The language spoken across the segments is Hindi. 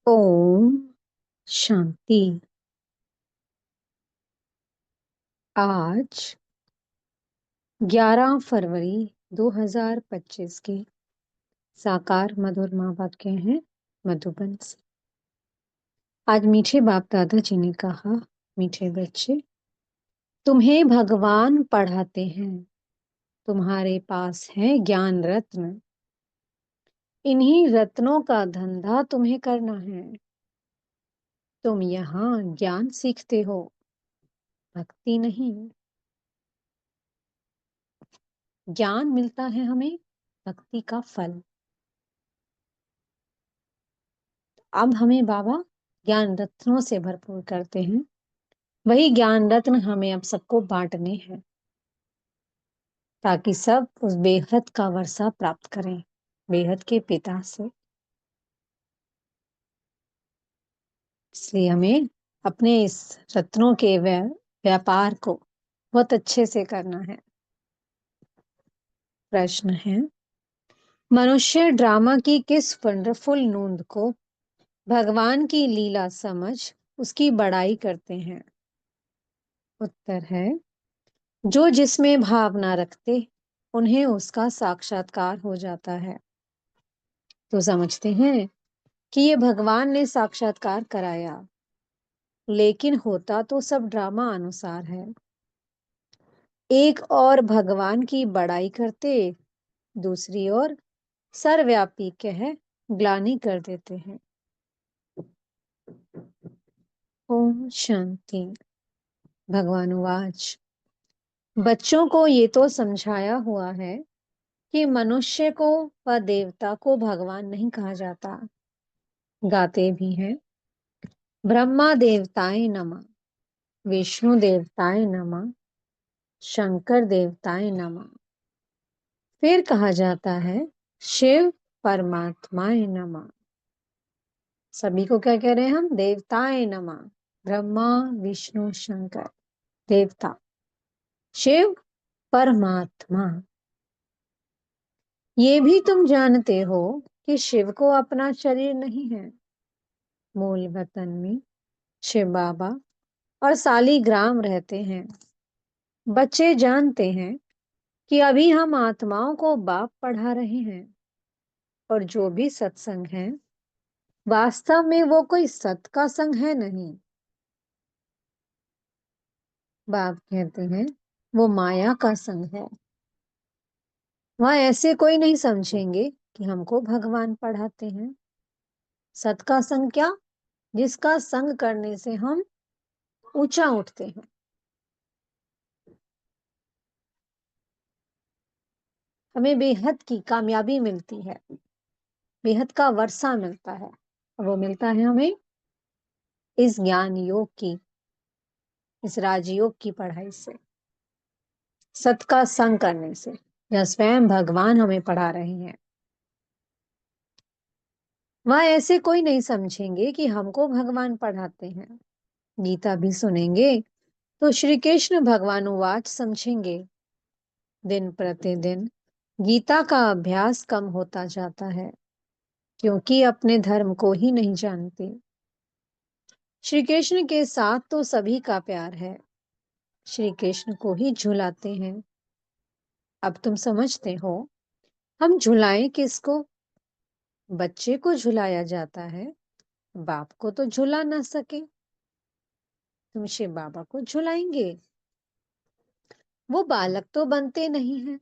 ओम शांति। आज 11 फरवरी 2025 के साकार मधुर माँ वाक्य हैं मधुबन से। आज मीठे बाप दादा जी ने कहा, मीठे बच्चे, तुम्हें भगवान पढ़ाते हैं, तुम्हारे पास है ज्ञान रत्न, इन्हीं रत्नों का धंधा तुम्हें करना है। तुम यहाँ ज्ञान सीखते हो, भक्ति नहीं। ज्ञान मिलता है हमें, भक्ति का फल। अब हमें बाबा ज्ञान रत्नों से भरपूर करते हैं। वही ज्ञान रत्न हमें अब सबको बांटने हैं, ताकि सब उस बेहद का वर्षा प्राप्त करें, बेहद के पिता से। इसलिए हमें अपने इस रत्नों के व्यापार को बहुत अच्छे से करना है। प्रश्न है, मनुष्य ड्रामा की किस वंडरफुल नूंद को भगवान की लीला समझ उसकी बड़ाई करते हैं? उत्तर है, जो जिसमें भावना रखते उन्हें उसका साक्षात्कार हो जाता है। तो समझते हैं कि ये भगवान ने साक्षात्कार कराया, लेकिन होता तो सब ड्रामा अनुसार है। एक और भगवान की बड़ाई करते, दूसरी ओर सर्वव्यापी कह ग्लानि कर देते हैं। ओम शांति। भगवान वाच, बच्चों को ये तो समझाया हुआ है कि मनुष्य को व देवता को भगवान नहीं कहा जाता। गाते भी हैं, ब्रह्मा देवताए नमः, विष्णु देवताए नमः, शंकर देवताए नमः। फिर कहा जाता है, शिव परमात्माए नमः। सभी को क्या कह रहे हैं हम? देवताए नमः। ब्रह्मा विष्णु शंकर देवता, शिव परमात्मा। ये भी तुम जानते हो कि शिव को अपना शरीर नहीं है। मूल वतन में शिव बाबा और सालीग्राम रहते हैं। बच्चे जानते हैं कि अभी हम आत्माओं को बाप पढ़ा रहे हैं, और जो भी सत्संग है वास्तव में वो कोई सत का संग है नहीं। बाप कहते हैं वो माया का संग है। वहां ऐसे कोई नहीं समझेंगे कि हमको भगवान पढ़ाते हैं। सत का संग क्या? जिसका संग करने से हम ऊंचा उठते हैं। हमें बेहद की कामयाबी मिलती है, बेहद का वर्षा मिलता है। वो मिलता है हमें इस ज्ञान योग की, इस राजयोग की पढ़ाई से, सत का संग करने से। या स्वयं भगवान हमें पढ़ा रहे हैं। वहां ऐसे कोई नहीं समझेंगे कि हमको भगवान पढ़ाते हैं। गीता भी सुनेंगे तो श्री कृष्ण भगवान वाच समझेंगे। दिन प्रतिदिन गीता का अभ्यास कम होता जाता है, क्योंकि अपने धर्म को ही नहीं जानते। श्री कृष्ण के साथ तो सभी का प्यार है, श्री कृष्ण को ही झुलाते हैं। अब तुम समझते हो, हम झुलाएं किसको? बच्चे को झुलाया जाता है, बाप को तो झुला ना सके। तुम शिव बाबा को झुलाएंगे। वो बालक तो बनते नहीं हैं,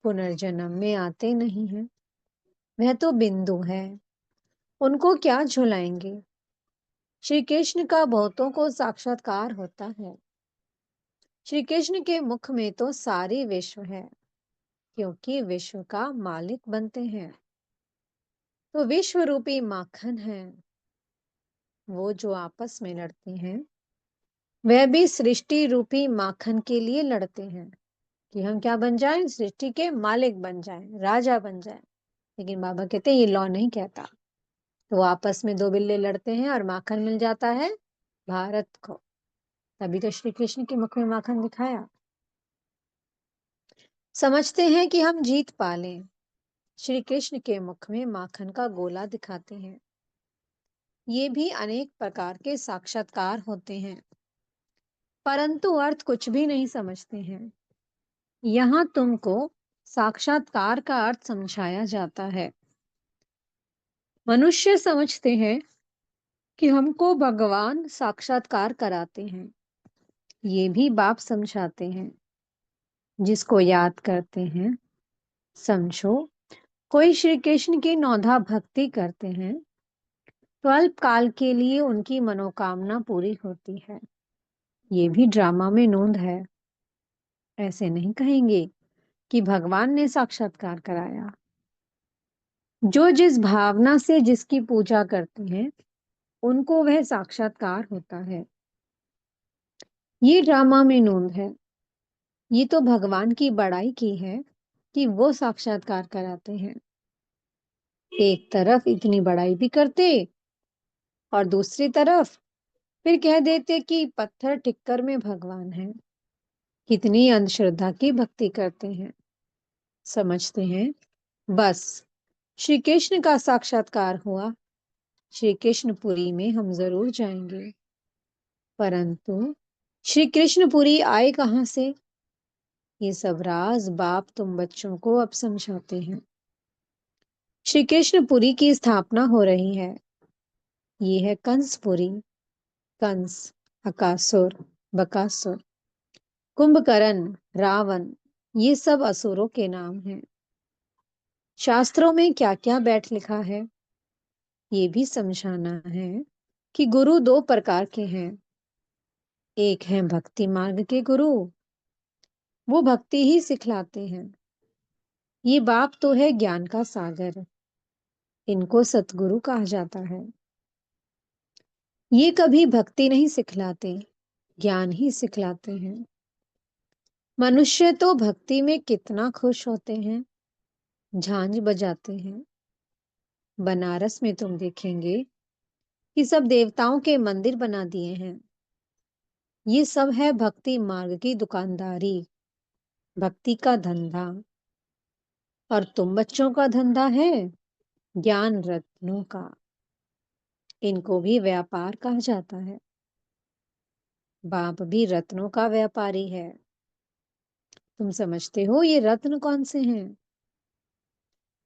पुनर्जन्म में आते नहीं हैं। वह तो बिंदु है, उनको क्या झुलाएंगे? श्री कृष्ण का बहुतों को साक्षात्कार होता है। श्री कृष्ण के मुख में तो सारी विश्व है, क्योंकि विश्व का मालिक बनते हैं। तो विश्व रूपी माखन है। वो जो आपस में लड़ते हैं, वह भी सृष्टि रूपी माखन के लिए लड़ते हैं कि हम क्या बन जाएं? सृष्टि के मालिक बन जाएं, राजा बन जाएं। लेकिन बाबा कहते हैं ये लॉ नहीं कहता। तो आपस में दो बिल्ले लड़ते हैं और माखन मिल जाता है भारत को। तभी तो श्री कृष्ण के मुख में माखन दिखाया। समझते हैं कि हम जीत पा लें, श्री कृष्ण के मुख में माखन का गोला दिखाते हैं। ये भी अनेक प्रकार के साक्षात्कार होते हैं, परंतु अर्थ कुछ भी नहीं समझते हैं। यहाँ तुमको साक्षात्कार का अर्थ समझाया जाता है। मनुष्य समझते हैं कि हमको भगवान साक्षात्कार कराते हैं। ये भी बाप समझाते हैं। जिसको याद करते हैं, समझो कोई श्री कृष्ण की नौधा भक्ति करते हैं तो अल्प काल के लिए उनकी मनोकामना पूरी होती है। ये भी ड्रामा में नोंद है। ऐसे नहीं कहेंगे कि भगवान ने साक्षात्कार कराया। जो जिस भावना से जिसकी पूजा करते हैं उनको वह साक्षात्कार होता है। ये ड्रामा में नोंद है। ये तो भगवान की बड़ाई की है कि वो साक्षात्कार कराते हैं। एक तरफ इतनी बड़ाई भी करते और दूसरी तरफ फिर कह देते कि पत्थर टिक्कर में भगवान है। कितनी अंधश्रद्धा की भक्ति करते हैं। समझते हैं बस श्री कृष्ण का साक्षात्कार हुआ, श्री कृष्णपुरी में हम जरूर जाएंगे। परंतु श्री कृष्णपुरी आए कहां से? ये सब राज बाप तुम बच्चों को अब समझाते हैं। श्री कृष्णपुरी की स्थापना हो रही है। ये है कंसपुरी। कंस, अकासुर, बकासुर, कुंभकर्ण, रावण, ये सब असुरों के नाम हैं। शास्त्रों में क्या क्या बैठ लिखा है ये भी समझाना है कि गुरु दो प्रकार के हैं। एक है भक्ति मार्ग के गुरु, वो भक्ति ही सिखलाते हैं। ये बाप तो है ज्ञान का सागर, इनको सतगुरु कहा जाता है। ये कभी भक्ति नहीं सिखलाते, ज्ञान ही सिखलाते हैं। मनुष्य तो भक्ति में कितना खुश होते हैं, झांझ बजाते हैं। बनारस में तुम देखेंगे कि सब देवताओं के मंदिर बना दिए हैं। ये सब है भक्ति मार्ग की दुकानदारी, भक्ति का धंधा। और तुम बच्चों का धंधा है ज्ञान रत्नों का। इनको भी व्यापार कहा जाता है। बाप भी रत्नों का व्यापारी है। तुम समझते हो ये रत्न कौन से हैं?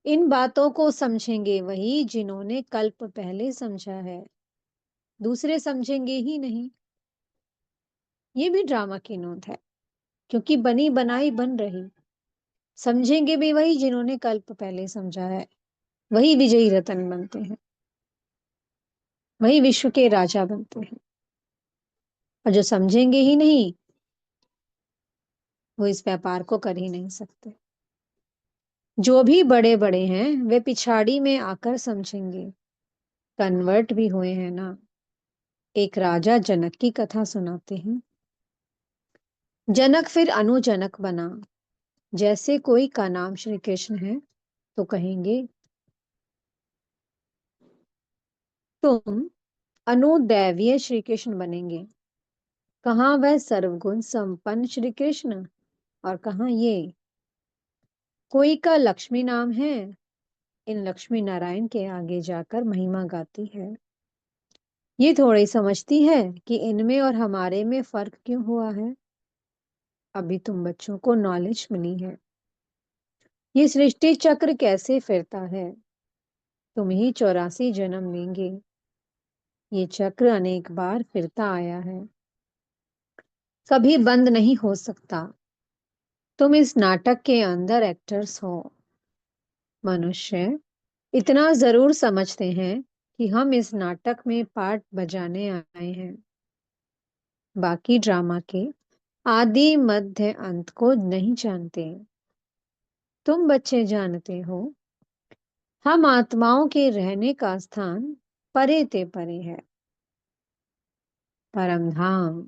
इन बातों को समझेंगे वही जिन्होंने कल्प पहले समझा है, दूसरे समझेंगे ही नहीं। ये भी ड्रामा की नोट है, क्योंकि बनी बनाई बन रही। समझेंगे भी वही जिन्होंने कल्प पहले समझा है, वही विजयी रतन बनते हैं, वही विश्व के राजा बनते हैं। और जो समझेंगे ही नहीं वो इस व्यापार को कर ही नहीं सकते। जो भी बड़े बड़े हैं वे पिछाड़ी में आकर समझेंगे। कन्वर्ट भी हुए हैं ना। एक राजा जनक की कथा सुनाते हैं। जनक फिर अनुजनक बना। जैसे कोई का नाम श्री कृष्ण है तो कहेंगे तुम अनुदैवीय श्री कृष्ण बनेंगे। कहाँ वह सर्वगुण संपन्न श्री कृष्ण और कहाँ ये। कोई का लक्ष्मी नाम है, इन लक्ष्मी नारायण के आगे जाकर महिमा गाती है। ये थोड़ी समझती है कि इनमें और हमारे में फर्क क्यों हुआ है। अभी तुम बच्चों को नॉलेज मिली है। ये सृष्टि चक्र कैसे फिरता है। तुम ही 84 जन्म लेंगे। ये चक्र अनेक बार फिरता आया है, कभी बंद नहीं हो सकता। तुम इस नाटक के अंदर एक्टर्स हो। मनुष्य इतना जरूर समझते हैं कि हम इस नाटक में पार्ट बजाने आए हैं। बाकी ड्रामा के आदि मध्य अंत को नहीं जानते। तुम बच्चे जानते हो। हम आत्माओं के रहने का स्थान परे ते परे है, परम धाम।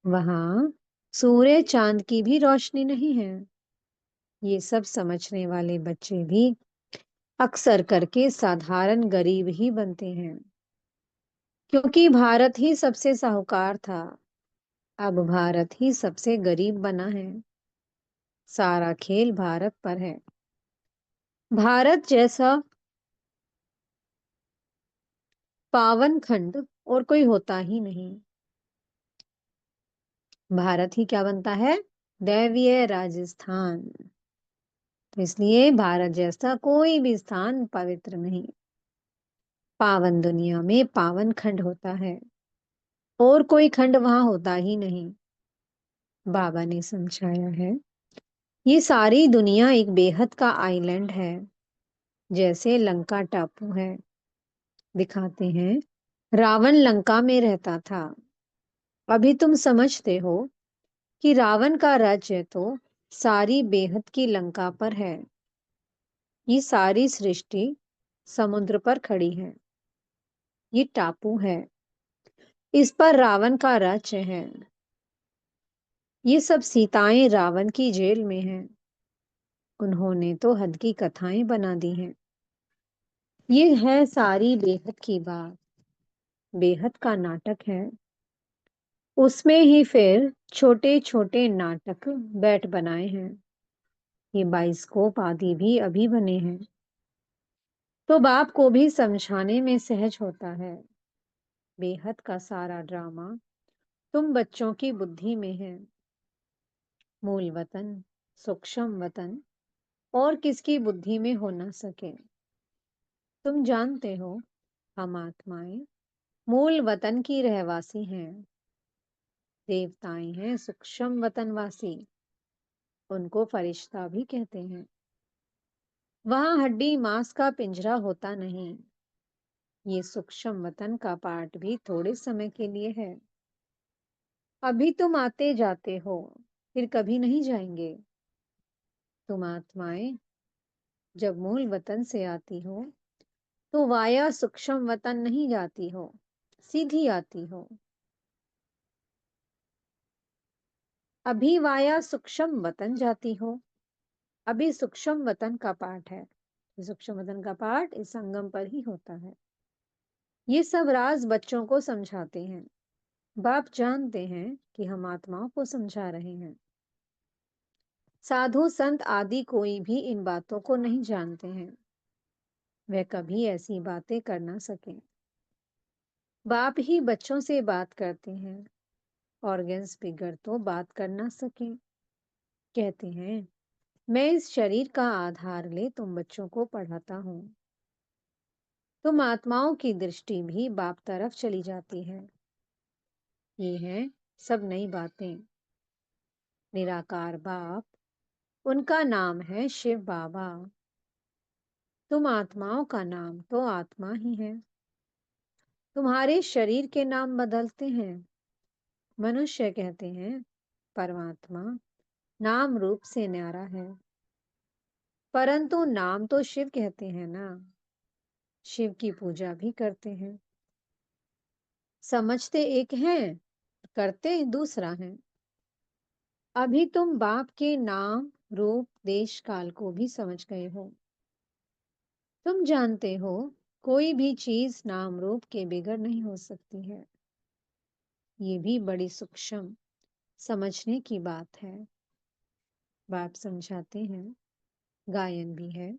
वहां सूर्य चांद की भी रोशनी नहीं है। ये सब समझने वाले बच्चे भी अक्सर करके साधारण गरीब ही बनते हैं, क्योंकि भारत ही सबसे साहूकार था। अब भारत ही सबसे गरीब बना है। सारा खेल भारत पर है। भारत जैसा पावन खंड और कोई होता ही नहीं। भारत ही क्या बनता है? दैवीय राजस्थान। तो इसलिए भारत जैसा कोई भी स्थान पवित्र नहीं। पावन दुनिया में पावन खंड होता है और कोई खंड वहां होता ही नहीं। बाबा ने समझाया है, ये सारी दुनिया एक बेहद का आइलैंड है, जैसे लंका टापू है। दिखाते हैं, रावण लंका में रहता था। अभी तुम समझते हो कि रावण का राज्य तो सारी बेहद की लंका पर है। ये सारी सृष्टि समुद्र पर खड़ी है। ये टापू है, इस पर रावण का राज्य है। ये सब सीताएं रावण की जेल में हैं। उन्होंने तो हद की कथाएं बना दी हैं। ये है सारी बेहद की बात। बेहद का नाटक है। उसमें ही फिर छोटे छोटे नाटक बैठ बनाए हैं। ये बाइस्कोप आदि भी अभी बने हैं। तो बाप को भी समझाने में सहज होता है। बेहद का सारा ड्रामा तुम बच्चों की बुद्धि में है। मूल वतन, सूक्ष्म वतन और किसकी बुद्धि में हो ना सके। तुम जानते हो, हम आत्माएं मूल वतन की रहवासी हैं। देवताएं हैं सूक्ष्म वतनवासी। उनको फरिश्ता भी कहते हैं। वहां हड्डी मांस का पिंजरा होता नहीं। ये सूक्ष्म वतन का पार्ट भी थोड़े समय के लिए है। अभी तुम आते जाते हो, फिर कभी नहीं जाएंगे। तुम आत्माएं जब मूल वतन से आती हो तो वाया सूक्ष्म वतन नहीं जाती हो, सीधी आती हो। अभी वाया सूक्ष्म वतन जाती हो। अभी सूक्ष्म वतन का पाठ है। सूक्ष्म वतन का पाठ इस संगम पर ही होता है। ये सब राज बच्चों को समझाते हैं। बाप जानते हैं कि हम आत्माओं को समझा रहे हैं। साधु संत आदि कोई भी इन बातों को नहीं जानते हैं। वे कभी ऐसी बातें कर ना सके। बाप ही बच्चों से बात करते हैं। ऑर्गन्स फिगर तो बात कर ना सके। कहते हैं, मैं इस शरीर का आधार ले तुम बच्चों को पढ़ाता हूँ। तुम आत्माओं की दृष्टि भी बाप तरफ चली जाती है। ये हैं सब नई बातें। निराकार बाप, उनका नाम है शिव बाबा। तुम आत्माओं का नाम तो आत्मा ही है। तुम्हारे शरीर के नाम बदलते हैं। मनुष्य कहते हैं, परमात्मा नाम रूप से न्यारा है। परंतु नाम तो शिव कहते हैं ना। शिव की पूजा भी करते हैं। समझते एक हैं, करते दूसरा है। अभी तुम बाप के नाम रूप देश काल को भी समझ गए हो। तुम जानते हो, कोई भी चीज नाम रूप के बिगड़ नहीं हो सकती है। ये भी बड़ी सूक्ष्म समझने की बात है। बाप समझाते हैं, गायन भी है।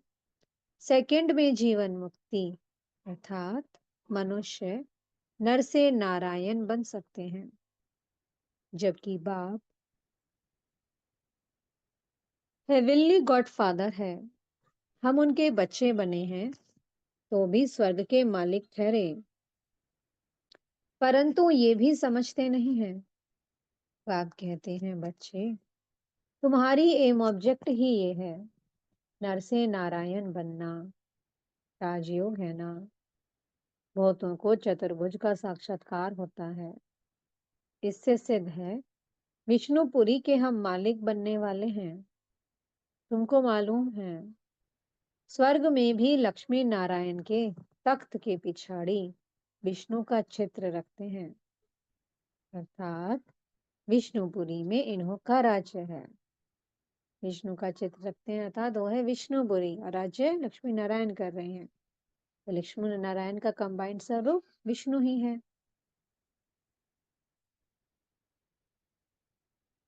सेकंड में जीवन मुक्ति, अर्थात मनुष्य नर से नारायण बन सकते हैं। जबकि बाप हेवनली गॉडफादर है। हम उनके बच्चे बने हैं तो भी स्वर्ग के मालिक ठहरे। परंतु ये भी समझते नहीं हैं। बाप कहते हैं, बच्चे तुम्हारी एम ऑब्जेक्ट ही ये है, नर से नारायण बनना। राजयोग है ना। बहुतों को चतुर्भुज का साक्षात्कार होता है। इससे सिद्ध है, विष्णुपुरी के हम मालिक बनने वाले हैं। तुमको मालूम है, स्वर्ग में भी लक्ष्मी नारायण के तख्त के पिछाड़ी विष्णु का चित्र रखते हैं। अर्थात विष्णुपुरी में इन्हों का राज्य है। विष्णु का चित्र रखते हैं, अर्थात वो है विष्णुपुरी और राज्य लक्ष्मी नारायण कर रहे हैं। तो लक्ष्मी नारायण का कंबाइंड स्वरूप विष्णु ही है।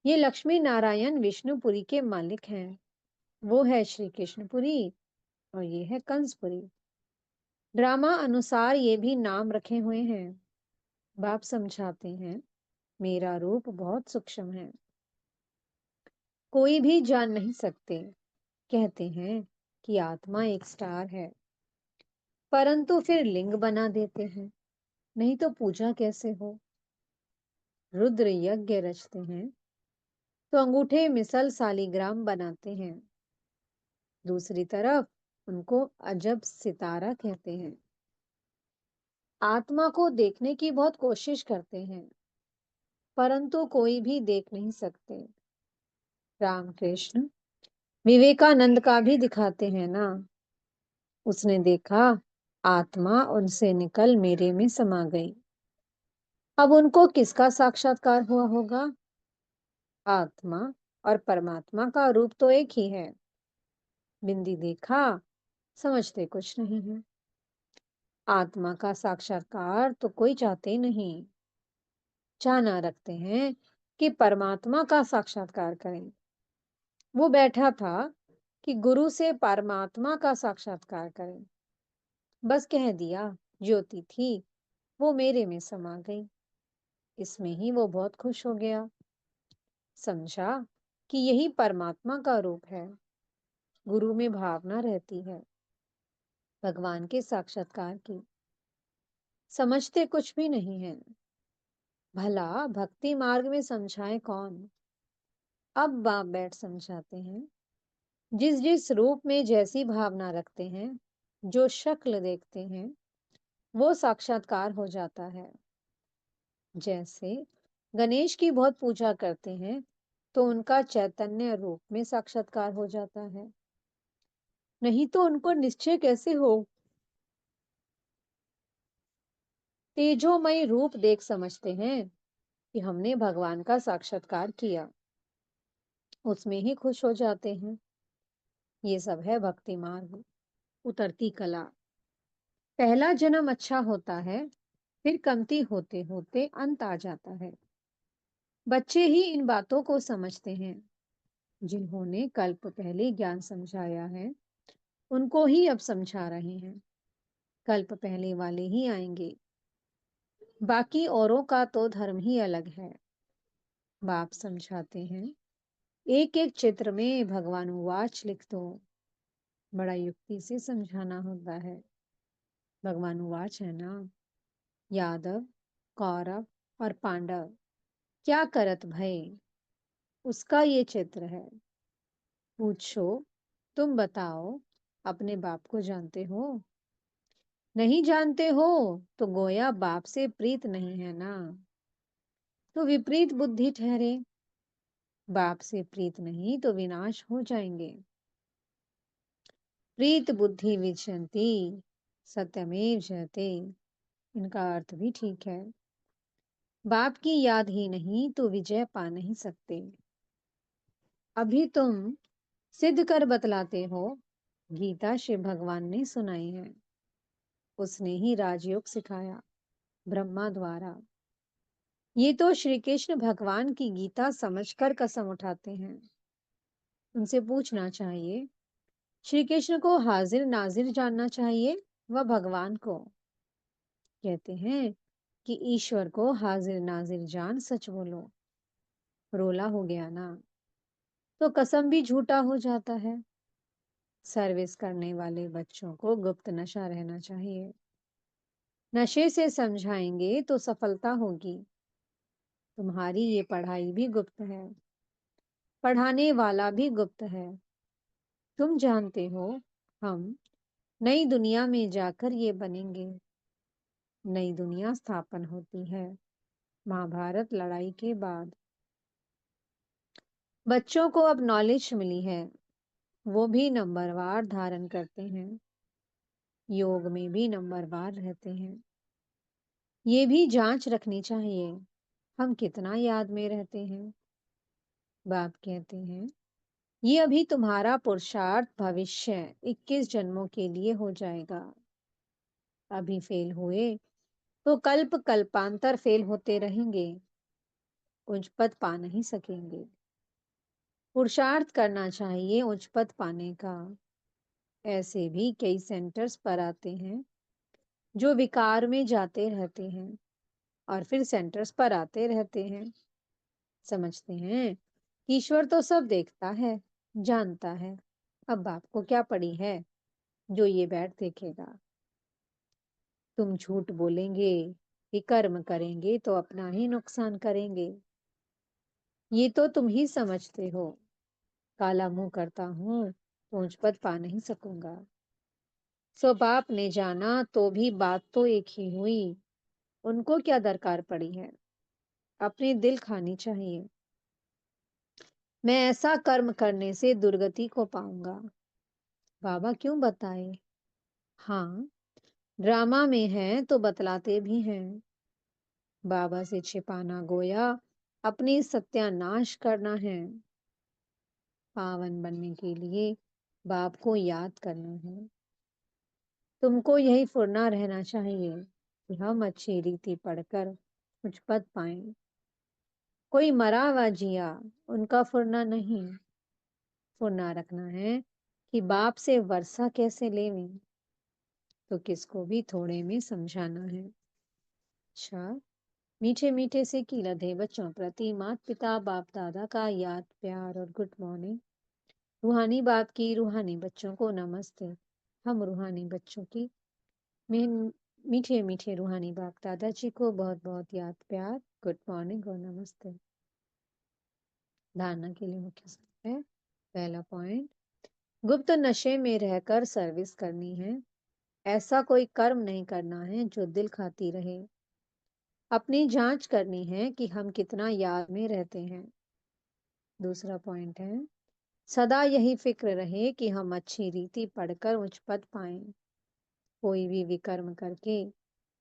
ये लक्ष्मी नारायण विष्णुपुरी के मालिक हैं। वो है श्री कृष्णपुरी और ये है कंसपुरी। ड्रामा अनुसार ये भी नाम रखे हुए हैं। बाप समझाते हैं, मेरा रूप बहुत सूक्ष्म है, कोई भी जान नहीं सकते। कहते हैं कि आत्मा एक स्टार है, परंतु फिर लिंग बना देते हैं, नहीं तो पूजा कैसे हो। रुद्र यज्ञ रचते हैं तो अंगूठे मिसल सालीग्राम बनाते हैं। दूसरी तरफ उनको अजब सितारा कहते हैं। आत्मा को देखने की बहुत कोशिश करते हैं, परंतु कोई भी देख नहीं सकते। रामकृष्ण विवेकानंद का भी दिखाते हैं ना। उसने देखा, आत्मा उनसे निकल मेरे में समा गई। अब उनको किसका साक्षात्कार हुआ होगा? आत्मा और परमात्मा का रूप तो एक ही है। बिंदी देखा, समझते कुछ नहीं है। आत्मा का साक्षात्कार तो कोई चाहते ही नहीं, चाहना रखते हैं कि परमात्मा का साक्षात्कार करें। वो बैठा था कि गुरु से परमात्मा का साक्षात्कार करें। बस कह दिया, ज्योति थी, वो मेरे में समा गई। इसमें ही वो बहुत खुश हो गया। समझा कि यही परमात्मा का रूप है। गुरु में भावना रहती है भगवान के साक्षात्कार की। समझते कुछ भी नहीं है। भला भक्ति मार्ग में समझाए कौन? अब बाप बैठ समझाते हैं। जिस जिस रूप में जैसी भावना रखते हैं, जो शक्ल देखते हैं, वो साक्षात्कार हो जाता है। जैसे गणेश की बहुत पूजा करते हैं तो उनका चैतन्य रूप में साक्षात्कार हो जाता है, नहीं तो उनको निश्चय कैसे हो। तेजोमय रूप देख समझते हैं कि हमने भगवान का साक्षात्कार किया, उसमें ही खुश हो जाते हैं। ये सब है भक्ति मार्ग। उतरती कला। पहला जन्म अच्छा होता है, फिर कमती होते होते अंत आ जाता है। बच्चे ही इन बातों को समझते हैं। जिन्होंने कल्प पहले ज्ञान समझाया है, उनको ही अब समझा रहे हैं। कल्प पहले वाले ही आएंगे, बाकी औरों का तो धर्म ही अलग है। बाप समझाते हैं, एक एक चित्र में भगवान वाच लिख दो। बड़ा युक्ति से समझाना होता है। भगवान वाच है ना, यादव, कौरव और पांडव क्या करत भय, उसका ये चित्र है। पूछो, तुम बताओ, अपने बाप को जानते हो? नहीं जानते हो तो गोया बाप से प्रीत नहीं है ना, तो विपरीत बुद्धि ठहरे। बाप से प्रीत नहीं तो विनाश हो जाएंगे। प्रीत बुद्धि विचंती, सत्यमेव जयते। इनका अर्थ भी ठीक है। बाप की याद ही नहीं तो विजय पा नहीं सकते। अभी तुम सिद्ध कर बतलाते हो, गीता शिव भगवान ने सुनाई है। उसने ही राजयोग सिखाया, ब्रह्मा द्वारा। ये तो श्री कृष्ण भगवान की गीता समझकर कसम उठाते हैं। उनसे पूछना चाहिए, श्री कृष्ण को हाजिर नाजिर जानना चाहिए व भगवान को? कहते हैं कि ईश्वर को हाजिर नाजिर जान सच बोलो। रोला हो गया ना, तो कसम भी झूठा हो जाता है। सर्विस करने वाले बच्चों को गुप्त नशा रहना चाहिए। नशे से समझाएंगे तो सफलता होगी। तुम्हारी ये पढ़ाई भी गुप्त है, पढ़ाने वाला भी गुप्त है। तुम जानते हो, हम नई दुनिया में जाकर ये बनेंगे। नई दुनिया स्थापन होती है महाभारत लड़ाई के बाद। बच्चों को अब नॉलेज मिली है, वो भी नंबरवार धारण करते हैं, योग में भी नंबरवार रहते हैं। ये भी जांच रखनी चाहिए, हम कितना याद में रहते हैं। बाप कहते हैं, ये अभी तुम्हारा पुरुषार्थ भविष्य 21 जन्मों के लिए हो जाएगा। अभी फेल हुए तो कल्प कल्पांतर फेल होते रहेंगे, उच्च पद पा नहीं सकेंगे। पुरुषार्थ करना चाहिए उच्च पद पाने का। ऐसे भी कई सेंटर्स पर आते हैं जो विकार में जाते रहते हैं और फिर सेंटर्स पर आते रहते हैं। समझते हैं कि ईश्वर तो सब देखता है, जानता है। अब बाप को क्या पड़ी है जो ये बैठ देखेगा। तुम झूठ बोलेंगे, विकर्म करेंगे तो अपना ही नुकसान करेंगे। ये तो तुम ही समझते हो। काला मुंह करता हूं तो उच्च पद पा नहीं सकूंगा। सो बाप ने जाना तो भी बात तो एक ही हुई। उनको क्या दरकार पड़ी है, अपनी दिल खानी चाहिए। मैं ऐसा कर्म करने से दुर्गति को पाऊंगा। बाबा क्यों बताए? हाँ, ड्रामा में है तो बतलाते भी हैं। बाबा से छिपाना गोया अपनी सत्यानाश करना है। पावन बनने के लिए बाप को याद करना है। तुमको यही फुरना रहना चाहिए कि हम अच्छी रीति पढ़कर कुछ पद पाएं। कोई मरा व जिया, उनका फुरना नहीं। फुरना रखना है कि बाप से वर्षा कैसे लेवें, तो किसको भी थोड़े में समझाना है। अच्छा, मीठे मीठे से की लधे बच्चों प्रति माता पिता बाप दादा का याद प्यार और गुड मॉर्निंग। रूहानी बाप की रूहानी बच्चों को नमस्ते। हम रूहानी बच्चों की मीठे मीठे रूहानी बाप दादाजी को बहुत बहुत याद प्यार, गुड मॉर्निंग और नमस्ते। धारणा के लिए मुख्य सूत्र है। पहला पॉइंट, गुप्त नशे में रहकर सर्विस करनी है। ऐसा कोई कर्म नहीं करना है जो दिल खाती रहे। अपनी जांच करनी है कि हम कितना याद में रहते हैं। दूसरा पॉइंट है, सदा यही फिक्र रहे कि हम अच्छी रीति पढ़कर उच्च पद पाएं। कोई भी विकर्म करके,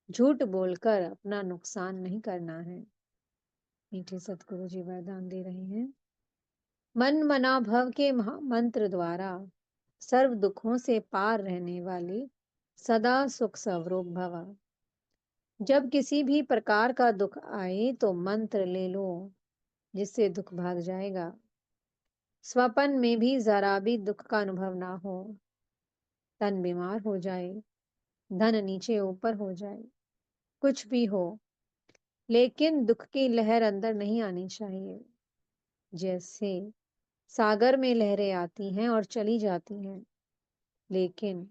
झूठ बोलकर अपना नुकसान नहीं करना है। मीठे सतगुरु जी वरदान दे रहे हैं। मन मना भव के मंत्र द्वारा सर्व दुखों से पार रहने वाले सदा सुख स्वरूप भव। जब किसी भी प्रकार का दुख आए तो मंत्र ले लो, जिससे दुख भाग जाएगा। स्वपन में भी जरा भी दुख का अनुभव ना हो। तन बीमार हो जाए, धन नीचे ऊपर हो जाए, कुछ भी हो, लेकिन दुख की लहर अंदर नहीं आनी चाहिए। जैसे सागर में लहरें आती हैं और चली जाती हैं, लेकिन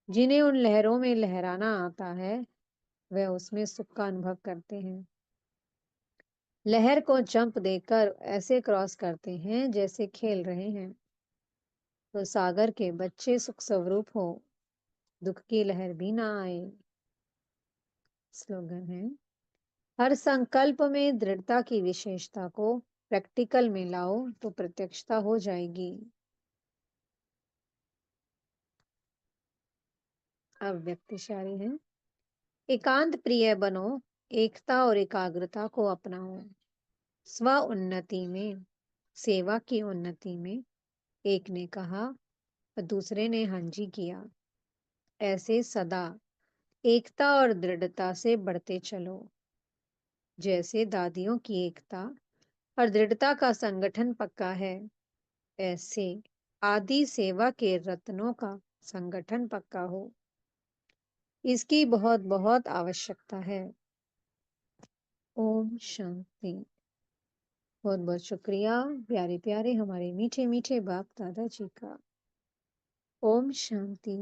जिन्हें उन लहरों में लहराना आता है वह उसमें सुख का अनुभव करते हैं। लहर को जंप देकर ऐसे क्रॉस करते हैं जैसे खेल रहे हैं। तो सागर के बच्चे सुख स्वरूप हो, दुख की लहर भी ना आए। स्लोगन है, हर संकल्प में दृढ़ता की विशेषता को प्रैक्टिकल में लाओ तो प्रत्यक्षता हो जाएगी। अब व्यक्तिशाली है। एकांत प्रिय बनो, एकता और एकाग्रता को अपनाओ। स्व उन्नति में, सेवा की उन्नति में एक ने कहा और दूसरे ने हाँ जी किया। ऐसे सदा एकता और दृढ़ता से बढ़ते चलो। जैसे दादियों की एकता और दृढ़ता का संगठन पक्का है, ऐसे आदि सेवा के रत्नों का संगठन पक्का हो। इसकी बहुत बहुत आवश्यकता है। ओम शांति। बहुत बहुत शुक्रिया प्यारे प्यारे हमारे मीठे मीठे बाप दादाजी का। ओम शांति।